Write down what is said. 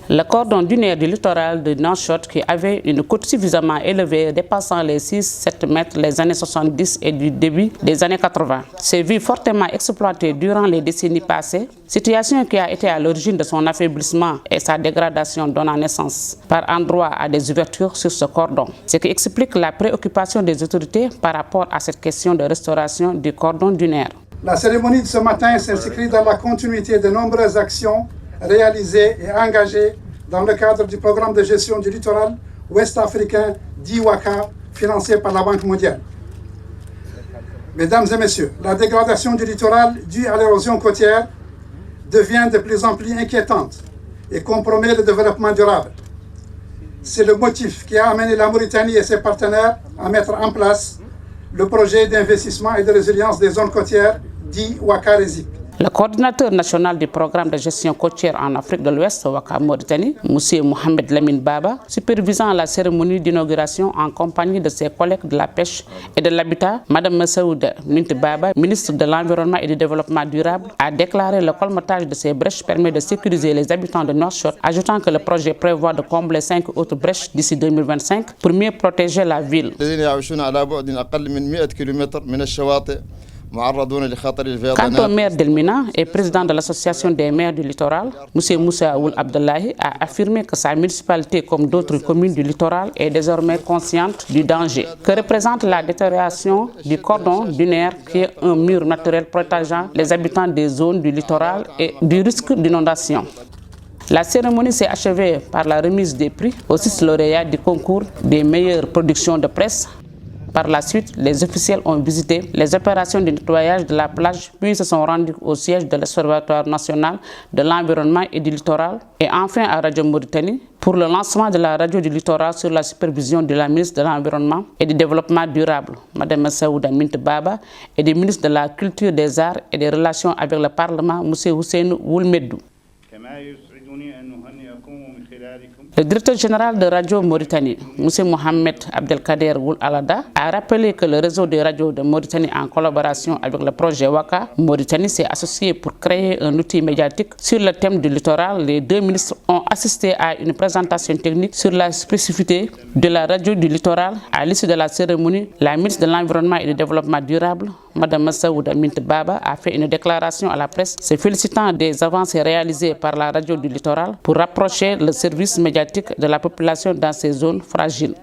Le cordon dunaire du littoral de Nouakchott, qui avait une côte suffisamment élevée, dépassant les 6-7 mètres les années 70 et du début des années 80, s'est vu fortement exploité durant les décennies passées, situation qui a été à l'origine de son affaiblissement et sa dégradation donnant naissance par endroits à des ouvertures sur ce cordon. Ce qui explique la préoccupation des autorités par rapport à cette question de restauration du cordon dunaire. La cérémonie de ce matin s'inscrit dans la continuité de nombreuses actions réalisées et engagées dans le cadre du programme de gestion du littoral ouest-africain dit WACA, financé par la Banque mondiale. Mesdames et messieurs, la dégradation du littoral due à l'érosion côtière devient de plus en plus inquiétante et compromet le développement durable. C'est le motif qui a amené la Mauritanie et ses partenaires à mettre en place le projet d'investissement et de résilience des zones côtières dit WACA-RESIP. Le coordinateur national du programme de gestion côtière en Afrique de l'Ouest, WACA Mauritanie, M. Mohamed Lamine Baba, supervisant la cérémonie d'inauguration en compagnie de ses collègues de la pêche et de l'habitat, Mme Massaouda Mint Baba, ministre de l'Environnement et du Développement durable, a déclaré le colmatage de ces brèches permet de sécuriser les habitants de Nouakchott, ajoutant que le projet prévoit de combler 5 autres brèches d'ici 2025 pour mieux protéger la ville. Quant au maire d'Elmina et président de l'association des maires du littoral, M. Moussa Oul Abdullahi a affirmé que sa municipalité, comme d'autres communes du littoral, est désormais consciente du danger que représente la détérioration du cordon dunaire, qui est un mur naturel protégeant les habitants des zones du littoral et du risque d'inondation. La cérémonie s'est achevée par la remise des prix aux 6 lauréats du concours des meilleures productions de presse. Par la suite, les officiels ont visité les opérations de nettoyage de la plage, puis se sont rendus au siège de l'Observatoire national de l'environnement et du littoral, et enfin à Radio Mauritanie, pour le lancement de la radio du littoral sur la supervision de la ministre de l'Environnement et du Développement durable, Mme Saouda Mint Baba, et du ministre de la Culture, des Arts et des Relations avec le Parlement, M. Hussein Woulmedou. Le directeur général de Radio Mauritanie, M. Mohamed Abdelkader Woul Alada, a rappelé que le réseau des radios de Mauritanie, en collaboration avec le projet WACA Mauritanie, s'est associé pour créer un outil médiatique sur le thème du littoral. Les deux ministres ont assisté à une présentation technique sur la spécificité de la radio du littoral. À l'issue de la cérémonie, la ministre de l'Environnement et du Développement durable, Mme Massaouda Mint Baba, a fait une déclaration à la presse se félicitant des avancées réalisées par la radio du littoral pour rapprocher le service médiatique de la population dans ces zones fragiles.